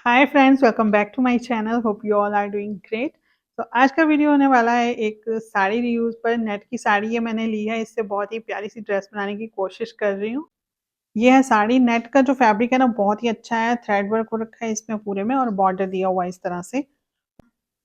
Hi friends, welcome back to my channel. Hope you all are doing great. तो आज का video होने वाला है एक साड़ी रिव्यूज पर। नेट की साड़ी ये मैंने ली है, इससे बहुत ही प्यारी सी ड्रेस बनाने की कोशिश कर रही हूँ। ये है साड़ी। नेट का जो फैब्रिक है ना, बहुत ही अच्छा है। थ्रेड वर्क हो रखा है इसमें पूरे में और बॉर्डर दिया हुआ है इस तरह से।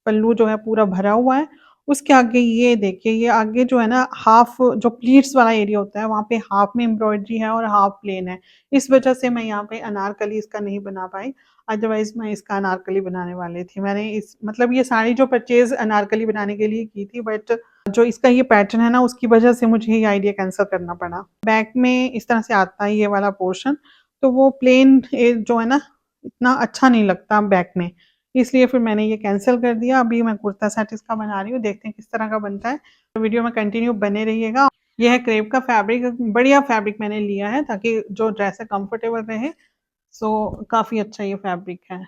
पल्लू जो है पूरा भरा हुआ है। उसके आगे ये देखिए, ये आगे जो है ना, हाफ जो प्लीट्स वाला एरिया होता है वहाँ पे हाफ में एम्ब्रॉयडरी है और हाफ प्लेन है। इस वजह से मैं यहाँ पे अनारकली इसका नहीं बना पाई। अदरवाइज मैं इसका अनारकली बनाने वाली थी। मैंने इस मतलब ये साड़ी जो परचेज अनारकली बनाने के लिए की थी, बट जो इसका ये पैटर्न है ना, उसकी वजह से मुझे ये आइडिया कैंसिल करना पड़ा। बैक में इस तरह से आता है ये वाला पोर्शन, तो वो प्लेन जो है ना, इतना अच्छा नहीं लगता बैक में। इसलिए फिर मैंने ये कैंसिल कर दिया। अभी मैं कुर्ता सेट इसका बना रही हूँ, देखते हैं किस तरह का बनता है। तो वीडियो में कंटिन्यू बने रहिएगा। यह है क्रेप का फैब्रिक, बढ़िया फैब्रिक मैंने लिया है ताकि जो ड्रेस है कंफर्टेबल रहे। सो काफी अच्छा ये फैब्रिक है।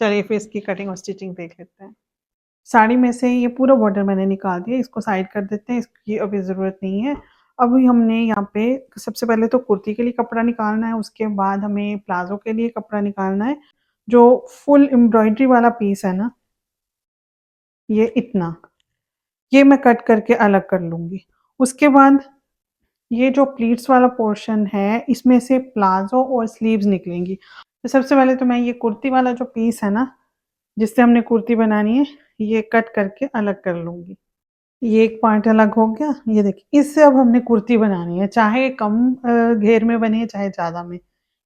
चलिए फिर इसकी कटिंग और स्टिचिंग देख लेते हैं। साड़ी में से ये पूरा बॉर्डर मैंने निकाल दिया, इसको साइड कर देते हैं, इसकी अभी ज़रूरत नहीं है। अभी हमने यहाँ पे सबसे पहले तो कुर्ती के लिए कपड़ा निकालना है, उसके बाद हमें प्लाजो के लिए कपड़ा निकालना है। जो फुल एम्ब्रॉयडरी वाला पीस है ना, ये इतना, ये मैं कट करके अलग कर लूँगी। उसके बाद ये जो प्लीट्स वाला पोर्शन है, इसमें से प्लाजो और स्लीव्स निकलेंगी। तो सबसे पहले तो मैं ये कुर्ती वाला जो पीस है ना, जिससे हमने कुर्ती बनानी है, ये कट करके अलग कर लूँगी। ये एक पार्ट अलग हो गया। ये देखिए, इससे अब हमने कुर्ती बनानी है, चाहे कम घेर में बने चाहे ज़्यादा में।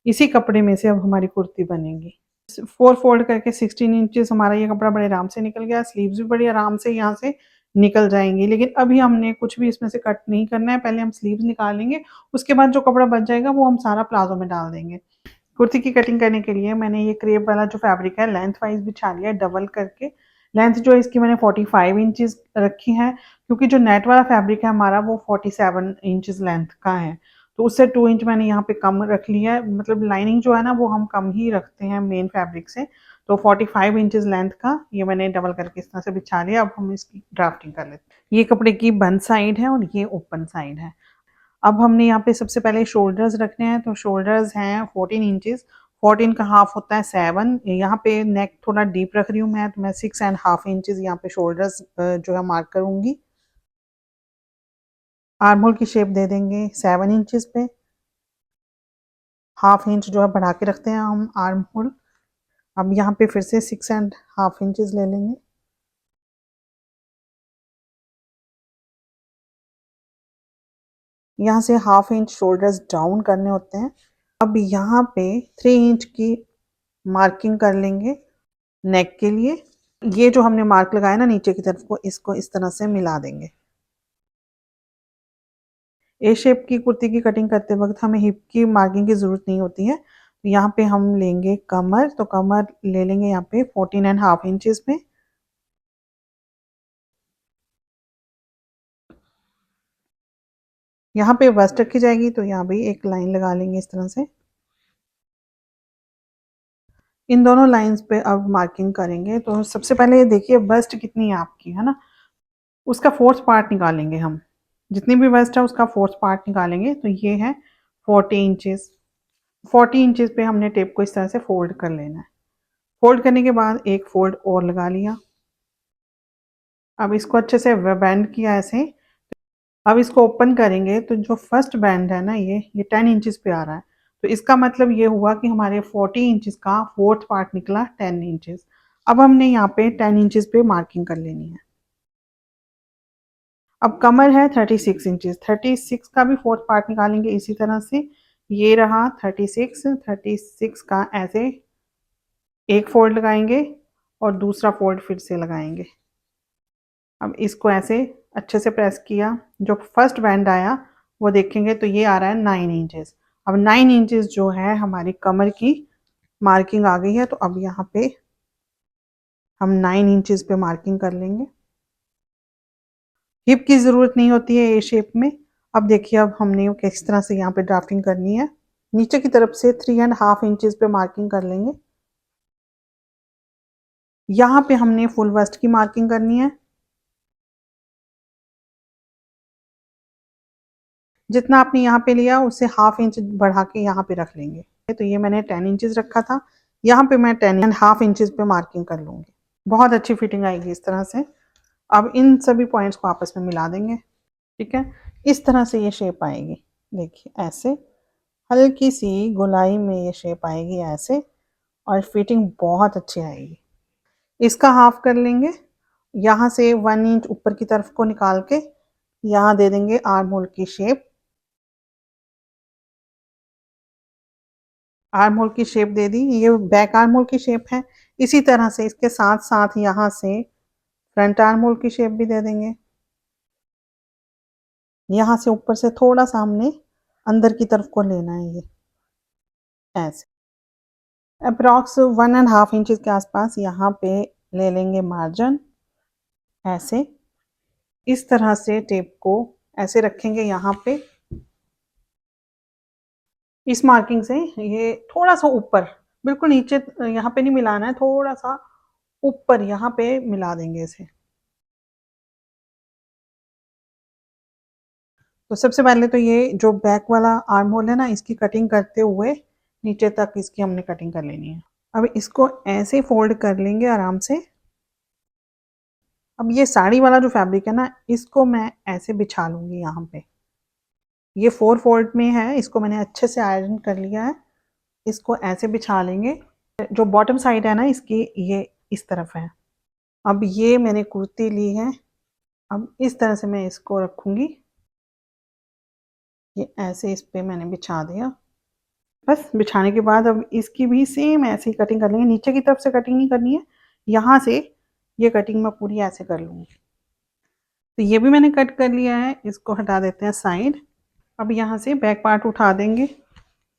इसी कपड़े में से अब हमारी कुर्ती बनेगी। 4 फोल्ड करके 16 इंचेस हमारा ये कपड़ा बड़े आराम से निकल गया। स्लीव्स भी बड़ी आराम से यहाँ से निकल जाएंगी। लेकिन अभी हमने कुछ भी इसमें से कट नहीं करना है, पहले हम स्लीव्स निकालेंगे। उसके बाद जो कपड़ा बच जाएगा वो हम सारा प्लाजो में डाल देंगे। कुर्ती की कटिंग करने के लिए मैंने ये क्रेप वाला जो फैब्रिक है लेंथ वाइज बिछा लिया है डबल करके। लेंथ जो है इसकी मैंने 45 इंचेस रखी है, क्योंकि जो नेट वाला फैब्रिक है हमारा वो 47 इंचेस लेंथ का है। तो उससे 2 इंच मैंने यहाँ पे कम रख लिया है। मतलब लाइनिंग जो है ना, वो हम कम ही रखते हैं मेन फैब्रिक से। तो 45 इंचेस लेंथ का ये मैंने डबल करके इस तरह से बिछा लिया। अब हम इसकी ड्राफ्टिंग कर लेते हैं। ये कपड़े की बंद साइड है और ये ओपन साइड है। अब हमने यहाँ पे सबसे पहले शोल्डर्स रखने हैं। तो शोल्डर्स हैं 14 इंचेस। 14 का हाफ होता है 7। यहाँ पे नेक थोड़ा डीप रख रही हूँ मैं, तो मैं 6.5 इंचेस यहाँ पे शोल्डर्स जो है मार्क करूंगी। आर्म होल की शेप दे देंगे 7 इंचेस पे। हाफ इंच जो है बढ़ा के रखते हैं हम आर्म होल। अब यहाँ पे फिर से 6.5 इंचेस ले लेंगे। यहाँ से हाफ इंच शोल्डर्स डाउन करने होते हैं। अब यहाँ पे 3 इंच की मार्किंग कर लेंगे नेक के लिए। ये जो हमने मार्क लगाया ना नीचे की तरफ को, इसको इस तरह से मिला देंगे। ए शेप की कुर्ती की कटिंग करते वक्त हमें हिप की मार्किंग की ज़रूरत नहीं होती है। तो यहाँ पे हम लेंगे कमर। तो कमर ले लेंगे यहाँ पे 14.5 इंचेस में। यहाँ पे बस्ट रखी जाएगी, तो यहाँ भी एक लाइन लगा लेंगे इस तरह से। इन दोनों लाइंस पे अब मार्किंग करेंगे। तो सबसे पहले ये देखिए बस्ट कितनी है आपकी, है ना, उसका फोर्थ पार्ट निकालेंगे हम। जितनी भी बस्ट है उसका फोर्थ पार्ट निकालेंगे। तो ये है 40 इंचेस। 40 इंचेस पे हमने टेप को इस तरह से फोल्ड कर लेना है। फोल्ड करने के बाद एक फोल्ड और लगा लिया। अब इसको अच्छे से बैंड किया ऐसे। अब इसको ओपन करेंगे तो जो फर्स्ट बैंड है ना, ये 10 इंचेस पे आ रहा है। तो इसका मतलब ये हुआ कि हमारे 40 इंचेस का फोर्थ पार्ट निकला 10 इंचेस। अब हमने यहाँ पे 10 इंचेस पे मार्किंग कर लेनी है। अब कमर है 36 इंचेस। 36 का भी फोर्थ पार्ट निकालेंगे इसी तरह से। ये रहा 36 का ऐसे एक फोल्ड लगाएंगे और दूसरा फोल्ड फिर से लगाएंगे। अब इसको ऐसे अच्छे से प्रेस किया। जो फर्स्ट बैंड आया वो देखेंगे तो ये आ रहा है 9 इंचेस। अब 9 इंचेस जो है हमारी कमर की मार्किंग आ गई है। तो अब यहाँ पे हम 9 इंचेस पे मार्किंग कर लेंगे। हिप की ज़रूरत नहीं होती है ए शेप में। अब देखिए, अब हमने किस तरह से यहाँ पे ड्राफ्टिंग करनी है। नीचे की तरफ से 3.5 इंचेस पे मार्किंग कर लेंगे। यहाँ पे हमने फुल वेस्ट की मार्किंग करनी है। जितना आपने यहाँ पे लिया उससे हाफ इंच बढ़ा के यहाँ पे रख लेंगे। तो ये मैंने 10 इंचेस रखा था, यहाँ पे मैं 10.5 इंचेस पे मार्किंग कर लूँगी। बहुत अच्छी फिटिंग आएगी इस तरह से। अब इन सभी पॉइंट्स को आपस में मिला देंगे, ठीक है। इस तरह से ये शेप आएगी, देखिए ऐसे हल्की सी गोलाई में ये शेप आएगी ऐसे, और फिटिंग बहुत अच्छी आएगी। इसका हाफ कर लेंगे, यहाँ से 1 इंच ऊपर की तरफ को निकाल के यहाँ दे देंगे आर्म होल की शेप। आर्म होल की शेप दे दी, ये बैक आर्म होल की शेप है। इसी तरह से इसके साथ साथ यहाँ से फ्रंट आर्म होल की शेप भी दे देंगे। यहाँ से ऊपर से थोड़ा सा हमने अंदर की तरफ को लेना है, ये ऐसे अप्रॉक्स 1.5 इंचेस के आसपास यहाँ पे ले लेंगे मार्जिन ऐसे। इस तरह से टेप को ऐसे रखेंगे यहाँ पे, इस मार्किंग से ये थोड़ा सा ऊपर, बिल्कुल नीचे यहाँ पे नहीं मिलाना है, थोड़ा सा ऊपर यहाँ पे मिला देंगे इसे। तो सबसे पहले तो ये जो बैक वाला आर्म होल है ना, इसकी कटिंग करते हुए नीचे तक इसकी हमने कटिंग कर लेनी है। अब इसको ऐसे फोल्ड कर लेंगे आराम से। अब ये साड़ी वाला जो फैब्रिक है ना, इसको मैं ऐसे बिछा लूँगी यहाँ पे। ये 4 फोल्ड में है, इसको मैंने अच्छे से आयरन कर लिया है। इसको ऐसे बिछा लेंगे। जो बॉटम साइड है ना इसकी, ये इस तरफ है। अब ये मैंने कुर्ती ली है, अब इस तरह से मैं इसको रखूँगी। ये ऐसे इस पे मैंने बिछा दिया। बस बिछाने के बाद अब इसकी भी सेम ऐसे ही कटिंग कर लेंगे। नीचे की तरफ से कटिंग नहीं करनी है, यहाँ से ये कटिंग मैं पूरी ऐसे कर लूँगी। तो ये भी मैंने कट कर लिया है, इसको हटा देते हैं साइड। अब यहाँ से बैक पार्ट उठा देंगे।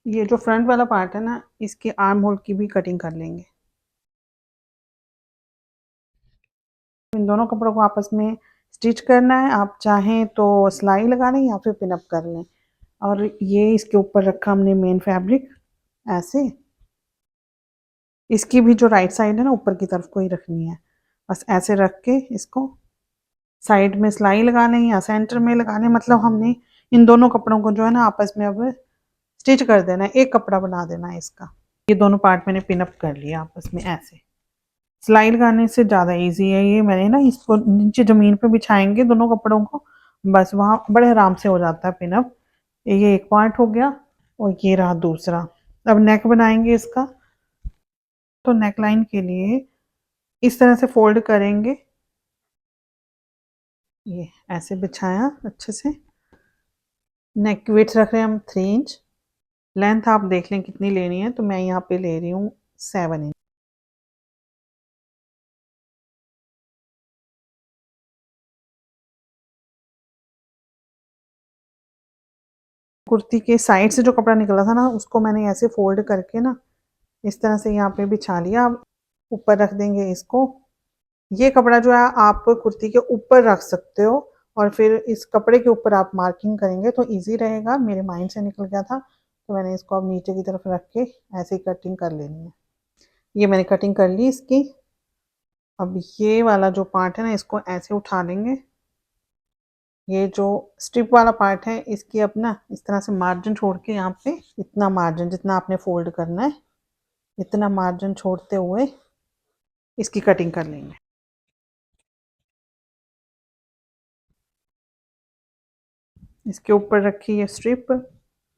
ये जो फ्रंट वाला पार्ट है ना, इसके आर्म होल की भी कटिंग कर लेंगे। इन दोनों कपड़ों को आपस में स्टिच करना है। आप चाहें तो सिलाई लगा लें या फिर पिनअप कर लें। और ये इसके ऊपर रखा हमने मेन फैब्रिक ऐसे। इसकी भी जो राइट साइड है ना, ऊपर की तरफ को ही रखनी है। बस ऐसे रख के इसको साइड में सिलाई लगा लें या सेंटर में लगा लें। मतलब हमने इन दोनों कपड़ों को जो है ना आपस में अब स्टिच कर देना है, एक कपड़ा बना देना है इसका। ये दोनों पार्ट मैंने पिनअप कर लिया आपस में ऐसे। सिलाई लगाने से ज़्यादा इजी है ये। मैंने ना इसको नीचे ज़मीन पे बिछाएंगे दोनों कपड़ों को, बस वहाँ बड़े आराम से हो जाता है पिनअप। ये एक पार्ट हो गया और ये रहा दूसरा। अब नेक बनाएंगे इसका। तो नेक लाइन के लिए इस तरह से फोल्ड करेंगे, ये ऐसे बिछाया अच्छे से। नेक की विड्थ रख रहे हैं हम 3 इंच। लेंथ आप देख लें कितनी लेनी है, तो मैं यहाँ पे ले रही हूँ 7 इंच। कुर्ती के साइड से जो कपड़ा निकला था ना, उसको मैंने ऐसे फोल्ड करके ना इस तरह से यहाँ पे बिछा लिया। अब ऊपर रख देंगे इसको। ये कपड़ा जो है आप कुर्ती के ऊपर रख सकते हो, और फिर इस कपड़े के ऊपर आप मार्किंग करेंगे तो इजी रहेगा। मेरे माइंड से निकल गया था, तो मैंने इसको अब नीचे की तरफ रख के ऐसे ही कटिंग कर लेनी है। ये मैंने कटिंग कर ली इसकी। अब ये वाला जो पार्ट है ना, इसको ऐसे उठा लेंगे। ये जो स्ट्रिप वाला पार्ट है, इसकी अब ना इस तरह से मार्जिन छोड़ के यहाँ पे इतना मार्जिन जितना आपने फोल्ड करना है, इतना मार्जिन छोड़ते हुए इसकी कटिंग कर लेंगे। इसके ऊपर रखी है स्ट्रिप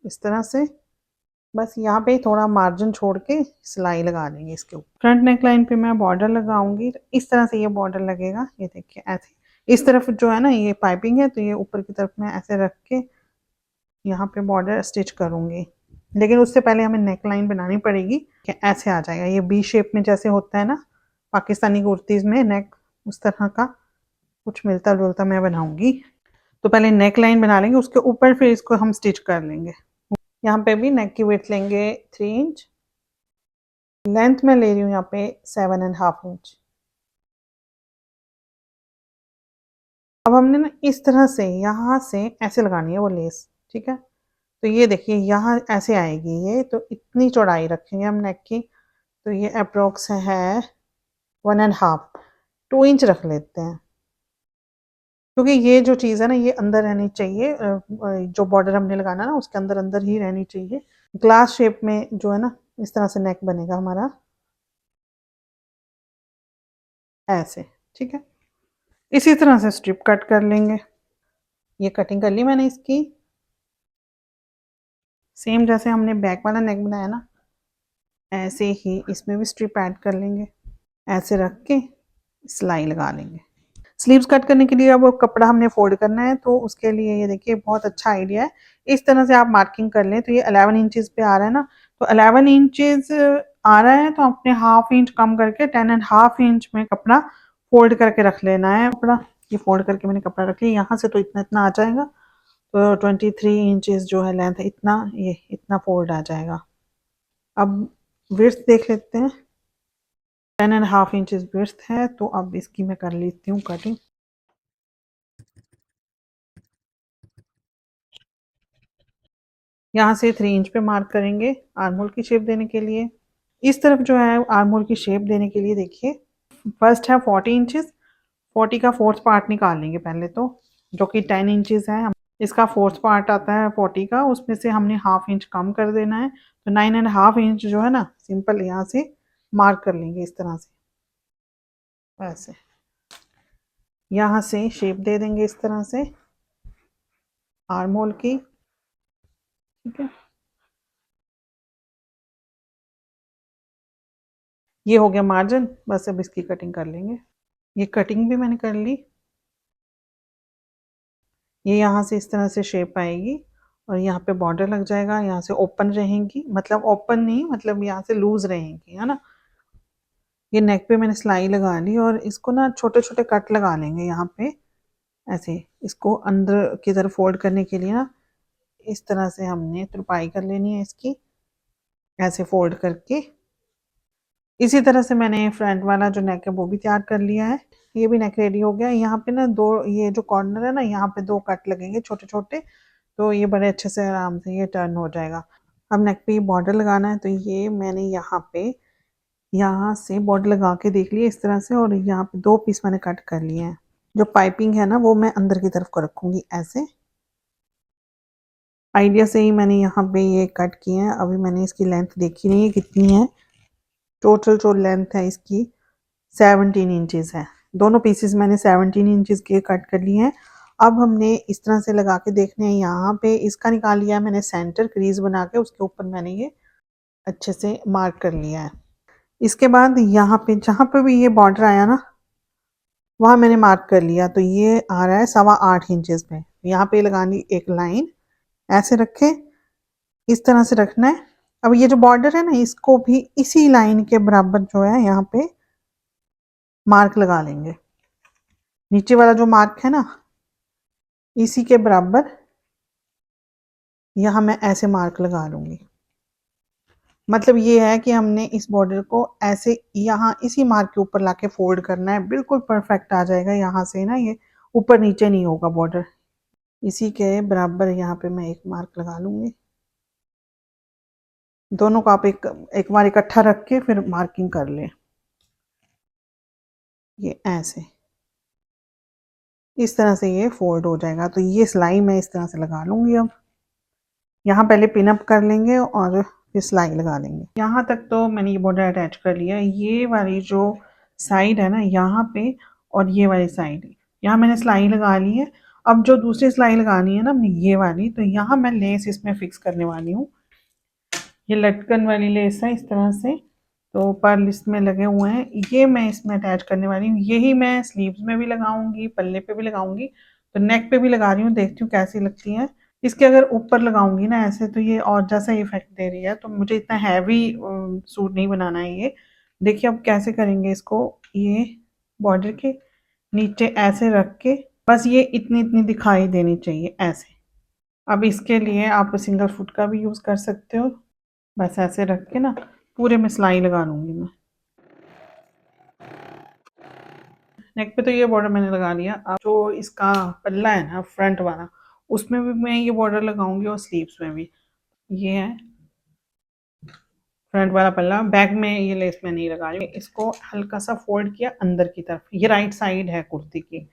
इस तरह से। बस यहाँ पे थोड़ा मार्जिन छोड़ के सिलाई लगा लेंगे इसके ऊपर। फ्रंट नेक लाइन पे मैं बॉर्डर लगाऊंगी, तो इस तरह से ये बॉर्डर लगेगा। ये देखिए ऐसे इस तरफ जो है ना ये पाइपिंग है, तो ये ऊपर की तरफ मैं ऐसे रख के यहाँ पे बॉर्डर स्टिच करूँगी। लेकिन उससे पहले हमें नेक लाइन बनानी पड़ेगी कि ऐसे आ जाएगा। ये बी शेप में जैसे होता है ना पाकिस्तानी कुर्तीज़ में नेक, उस तरह का कुछ मिलता जुलता मैं बनाऊंगी। तो पहले नेक लाइन बना लेंगे, उसके ऊपर फिर इसको हम स्टिच कर लेंगे। यहाँ पे भी नेक की विड्थ लेंगे 3 इंच। लेंथ में ले रही हूँ यहाँ पे 7.5 इंच। अब हमने ना इस तरह से यहाँ से ऐसे लगानी है वो लेस, ठीक है। तो ये देखिए यहाँ ऐसे आएगी ये, तो इतनी चौड़ाई रखेंगे हम नेक की। तो ये अप्रोक्स है 1.5, 2 इंच रख लेते हैं, क्योंकि ये जो चीज़ है ना ये अंदर रहनी चाहिए। जो बॉर्डर हमने लगाना ना उसके अंदर अंदर ही रहनी चाहिए। ग्लास शेप में जो है ना इस तरह से नेक बनेगा हमारा। ऐसे, ठीक है। इसी तरह से स्ट्रिप कट कर लेंगे। ये कटिंग कर ली मैंने इसकी। सेम जैसे हमने बैक वाला नेक बनाया ना, ऐसे ही इसमें भी स्ट्रिप ऐड कर लेंगे। ऐसे रख के सिलाई लगा लेंगे। स्लीव्स कट करने के लिए अब वो कपड़ा हमने फोल्ड करना है, तो उसके लिए ये देखिए बहुत अच्छा आइडिया है। इस तरह से आप मार्किंग कर लें। तो ये 11 इंचेस पे आ रहा है ना, तो 11 इंचेस आ रहा है तो अपने हाफ इंच कम करके 10.5 इंच में कपड़ा फोल्ड करके रख लेना है। कपड़ा ये फोल्ड करके मैंने कपड़ा रख लिया। यहाँ से तो इतना इतना आ जाएगा, तो 23 इंचेस जो है लेंथ, इतना ये इतना फोल्ड आ जाएगा। अब विड्थ देख लेते हैं। 10.5 इंचेस विड्थ है, तो अब इसकी मैं कर लेती हूँ कटिंग। यहाँ से 3 इंच पे मार्क करेंगे आर्म होल की शेप देने के लिए। इस तरफ जो है आर्म होल की शेप देने के लिए देखिए, फर्स्ट है 40 इंचेस। 40 का फोर्थ पार्ट निकाल लेंगे पहले तो, जो कि 10 इंचेस है। इसका फोर्थ पार्ट आता है 40 का, उसमें से हमने हाफ इंच कम कर देना है। तो 9.5 इंच जो है ना, सिंपल यहाँ से मार्क कर लेंगे इस तरह से। ऐसे यहाँ से शेप दे देंगे इस तरह से आर्म होल की, ठीक है। ये हो गया मार्जिन, बस अब इसकी कटिंग कर लेंगे। ये कटिंग भी मैंने कर ली। ये यहाँ से इस तरह से शेप आएगी और यहाँ पे बॉर्डर लग जाएगा। यहाँ से ओपन रहेंगी, मतलब ओपन नहीं, मतलब यहाँ से लूज रहेंगी, है ना। ये नेक पे मैंने सिलाई लगा ली और इसको ना छोटे छोटे कट लगा लेंगे यहाँ पे। ऐसे इसको अंदर की तरफ फोल्ड करने के लिए ना, इस तरह से हमने तुरपाई कर लेनी है इसकी, ऐसे फोल्ड करके। इसी तरह से मैंने फ्रंट वाला जो नेक है वो भी तैयार कर लिया है। ये भी नेक रेडी हो गया। यहाँ पे ना दो, ये जो कॉर्नर है ना, यहाँ पे 2 कट लगेंगे छोटे छोटे, तो ये बड़े अच्छे से आराम से ये टर्न हो जाएगा। अब नेक पे ये बॉर्डर लगाना है, तो ये मैंने यहाँ पे, यहाँ से बॉर्डर लगा के देख लिया इस तरह से, और यहाँ पे 2 पीस मैंने कट कर लिए हैं। जो पाइपिंग है ना, वो मैं अंदर की तरफ को रखूंगी ऐसे। आइडिया से ही मैंने यहाँ पे ये कट किए हैं। अभी मैंने इसकी लेंथ देखी नहीं है कितनी है। टोटल जो लेंथ है इसकी 17 इंचेस है। दोनों पीसेस मैंने 17 इंचेस के कट कर लिए हैं। अब हमने इस तरह से लगा के देखने हैं। यहाँ पे इसका निकाल लिया है मैंने सेंटर, क्रीज बना के उसके ऊपर मैंने ये अच्छे से मार्क कर लिया है। इसके बाद यहाँ पे जहाँ पे भी ये बॉर्डर आया ना, वहाँ मैंने मार्क कर लिया। तो ये आ रहा है 8.25 इंचेस पे। यहाँ पे लगानी एक लाइन, ऐसे रखे, इस तरह से रखना है। अब ये जो बॉर्डर है ना, इसको भी इसी लाइन के बराबर जो है यहाँ पे मार्क लगा लेंगे। नीचे वाला जो मार्क है ना, इसी के बराबर यहाँ मैं ऐसे मार्क लगा लूंगी। मतलब ये है कि हमने इस बॉर्डर को ऐसे यहाँ इसी मार्क के ऊपर लाके फोल्ड करना है। बिल्कुल परफेक्ट आ जाएगा। यहाँ से ना ये ऊपर नीचे नहीं होगा बॉर्डर। इसी के बराबर यहाँ पे मैं एक मार्क लगा लूंगी। दोनों को आप एक एक बार इकट्ठा रख के फिर मार्किंग कर लें। ये ऐसे इस तरह से ये फोल्ड हो जाएगा। तो ये सिलाई मैं इस तरह से लगा लूंगी। अब यहाँ पहले पिन अप कर लेंगे और फिर सिलाई लगा लेंगे। यहाँ तक तो मैंने ये बॉर्डर अटैच कर लिया है। ये वाली जो साइड है ना यहाँ पे, और ये वाली साइड, यहाँ मैंने सिलाई लगा ली है। अब जो दूसरी सिलाई लगानी है ना ये वाली, तो यहाँ मैं लेस इसमें फिक्स करने वाली हूँ। ये लटकन वाली लेस है इस तरह से, तो पर्ल इसमें लगे हुए हैं। ये मैं इसमें अटैच करने वाली हूँ। यही मैं स्लीव्स में भी लगाऊंगी, पल्ले पे भी लगाऊंगी, तो नेक पे भी लगा रही हूँ। देखती हूँ कैसी लगती है। इसके अगर ऊपर लगाऊंगी ना ऐसे, तो ये और जैसा इफेक्ट दे रही है। तो मुझे इतना हैवी सूट नहीं बनाना है ये। देखिए अब कैसे करेंगे इसको। ये बॉर्डर के नीचे ऐसे रख के, बस ये इतनी इतनी दिखाई देनी चाहिए ऐसे। अब इसके लिए आप सिंगल फुट का भी यूज़ कर सकते हो। बस ऐसे रख के ना पूरे में सिलाई लगा लूंगी मैं। नेक पे तो ये बॉर्डर मैंने लगा लिया। अब जो इसका पल्ला है ना फ्रंट वाला, उसमें भी मैं ये बॉर्डर लगाऊंगी और स्लीव्स में भी। ये है फ्रंट वाला पल्ला। बैक में ये लेस में नहीं लगा रही। इसको हल्का सा फोल्ड किया अंदर की तरफ। ये राइट साइड है कुर्ती की।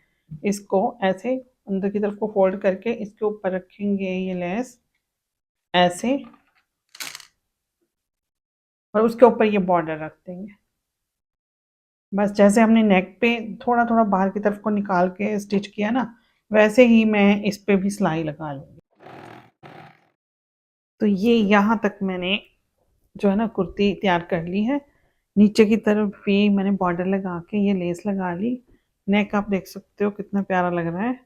इसको ऐसे अंदर की तरफ को फोल्ड करके इसके ऊपर रखेंगे ये लेस ऐसे, और उसके ऊपर ये बॉर्डर रख देंगे। बस जैसे हमने नेक पे थोड़ा-थोड़ा बाहर की तरफ को निकाल के स्टिच किया ना, वैसे ही मैं इस पे भी सिलाई लगा लूँगी। तो ये यहाँ तक मैंने जो है ना कुर्ती तैयार कर ली है। नीचे की तरफ भी मैंने बॉर्डर लगा के ये लेस लगा ली। नेक आप देख सकते हो कितना प्यारा लग रहा है।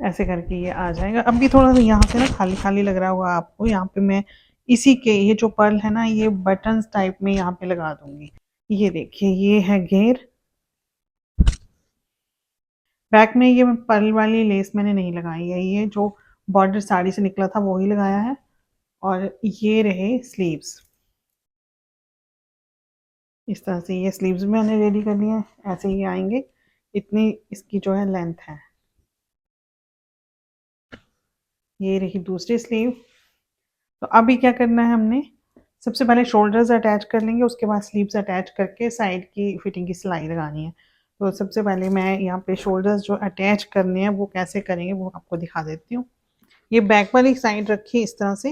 ऐसे करके ये आ जाएगा। अब भी थोड़ा-सा यहाँ से ना खाली-खाली लग रहा होगा आपको, यहाँ पे मैं इसी के ये जो पर्ल है ना, ये बटन्स टाइप में यहाँ पे लगा दूँगी। ये देखिए, ये है घेर। बैक में ये पर्ल वाली लेस मैंने नहीं लगाई है, ये जो बॉर्डर साड़ी से निकला था वो ही लगाया है। और ये रहे स्लीव्स। इस तरह से ये स्लीव्स भी मैंने रेडी कर लिए हैं, ऐसे ही आएंगे। इतनी इसकी जो है लेंथ है। ये रही दूसरी स्लीव। तो अभी क्या करना है हमने, सबसे पहले शोल्डर्स अटैच कर लेंगे, उसके बाद स्लीव्स अटैच करके साइड की फिटिंग की सिलाई लगानी है। तो सबसे पहले मैं यहाँ पे शोल्डर्स जो अटैच करने हैं वो कैसे करेंगे वो आपको दिखा देती हूँ। ये बैक वाली साइड रखी इस तरह से।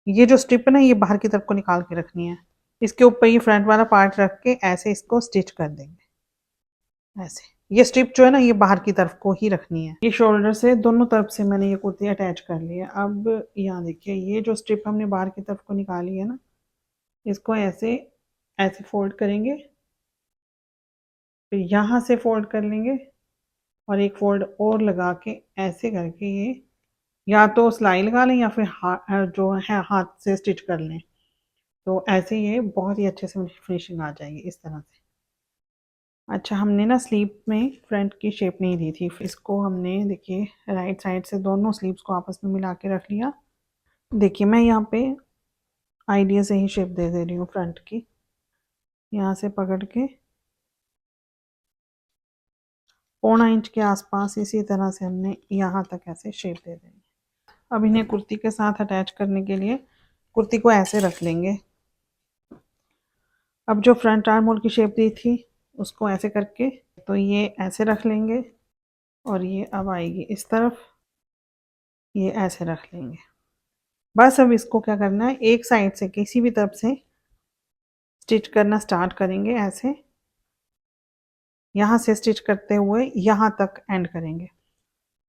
ये जो स्ट्रिप है ना, ये बाहर की तरफ को निकाल के रखनी है। इसके ऊपर ये फ्रंट वाला पार्ट रख के ऐसे इसको स्टिच कर देंगे। ऐसे ये स्ट्रिप जो है ना, ये बाहर की तरफ को ही रखनी है। ये शोल्डर से दोनों तरफ से मैंने ये कुर्ती अटैच कर ली है। अब यहाँ देखिए, ये जो स्ट्रिप हमने बाहर की तरफ को निकाली है ना, इसको ऐसे ऐसे फोल्ड करेंगे, फिर यहाँ से फोल्ड कर लेंगे और एक फोल्ड और लगा के ऐसे करके ये या तो सिलाई लगा लें या फिर जो है हाथ से स्टिच कर लें। तो ऐसे ये बहुत ही अच्छे से फिनिशिंग आ जाएगी इस तरह से। अच्छा, हमने ना स्लीव में फ्रंट की शेप नहीं दी थी, इसको हमने देखिए राइट साइड से दोनों स्लीव्स को आपस में मिला के रख लिया। देखिए मैं यहाँ पे आइडिया से ही शेप दे दे रही हूँ फ्रंट की। यहाँ से पकड़ के 1.25 इंच के आसपास इसी तरह से हमने यहाँ तक ऐसे शेप दे देनी है। अब इन्हें कुर्ती के साथ अटैच करने के लिए कुर्ती को ऐसे रख लेंगे। अब जो फ्रंट आर्म होल की शेप दी थी उसको ऐसे करके तो ये ऐसे रख लेंगे और ये अब आएगी इस तरफ, ये ऐसे रख लेंगे। बस अब इसको क्या करना है, एक साइड से किसी भी तरफ से स्टिच करना स्टार्ट करेंगे ऐसे, यहाँ से स्टिच करते हुए यहाँ तक एंड करेंगे।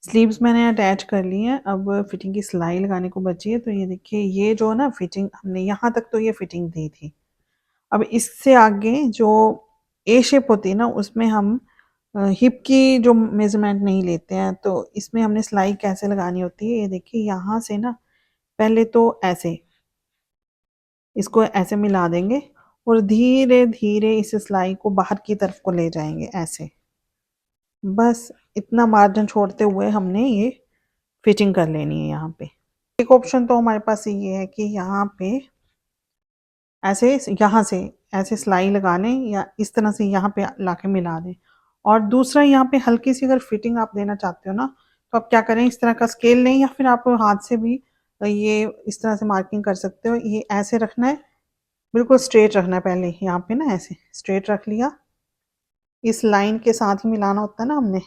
स्लीव्स मैंने अटैच कर ली हैं, अब फिटिंग की सिलाई लगाने को बची है। तो ये देखिए, ये जो ना फिटिंग हमने यहाँ तक तो ये फिटिंग दी थी। अब इससे आगे जो ए शेप होती है ना, उसमें हम हिप की जो मेजरमेंट नहीं लेते हैं, तो इसमें हमने सिलाई कैसे लगानी होती है, ये देखिए यहाँ से ना पहले तो ऐसे इसको ऐसे मिला देंगे और धीरे धीरे इस सिलाई को बाहर की तरफ को ले जाएंगे ऐसे। बस इतना मार्जिन छोड़ते हुए हमने ये फिटिंग कर लेनी है। यहाँ पे एक ऑप्शन तो हमारे पास ये है कि यहाँ पे ऐसे यहाँ से ऐसे सिलाई लगा लें या इस तरह से यहाँ पे लाके मिला दें। और दूसरा, यहाँ पे हल्की सी अगर फिटिंग आप देना चाहते हो ना, तो आप क्या करें, इस तरह का स्केल लें या फिर आप हाथ से भी ये इस तरह से मार्किंग कर सकते हो। ये ऐसे रखना है, बिल्कुल स्ट्रेट रखना है। पहले यहाँ पे ना ऐसे स्ट्रेट रख लिया, इस लाइन के साथ ही मिलाना होता है ना हमने।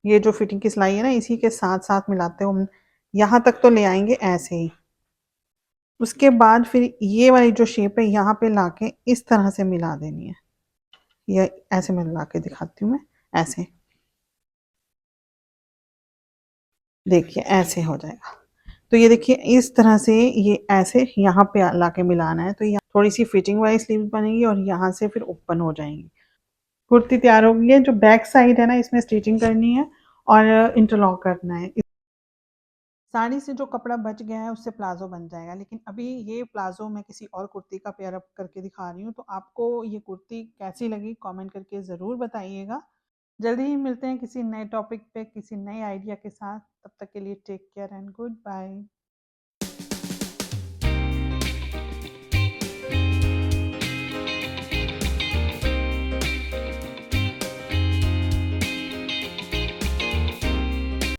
ये जो फिटिंग की सिलाई है ना, इसी के साथ साथ मिलाते हो हम, यहाँ तक तो ले आएंगे ऐसे ही। उसके बाद फिर ये वाली जो शेप है यहाँ पे लाके इस तरह से मिला देनी है। ये ऐसे मैं ला के दिखाती हूँ, मैं ऐसे देखिए ऐसे हो जाएगा। तो ये देखिए इस तरह से ये ऐसे यहाँ पे लाके मिलाना है, तो यहाँ थोड़ी सी फिटिंग वाली स्लीव बनेगी और यहाँ से फिर ओपन हो जाएंगी। कुर्ती तैयार हो गई है। जो बैक साइड है ना, इसमें स्टिचिंग करनी है और इंटरलॉक करना है। साड़ी से जो कपड़ा बच गया है उससे प्लाजो बन जाएगा, लेकिन अभी ये प्लाजो मैं किसी और कुर्ती का पेयर अप करके दिखा रही हूँ। तो आपको ये कुर्ती कैसी लगी कमेंट करके ज़रूर बताइएगा। जल्दी ही मिलते हैं किसी नए टॉपिक पे किसी नए आइडिया के साथ। तब तक के लिए take care and good bye.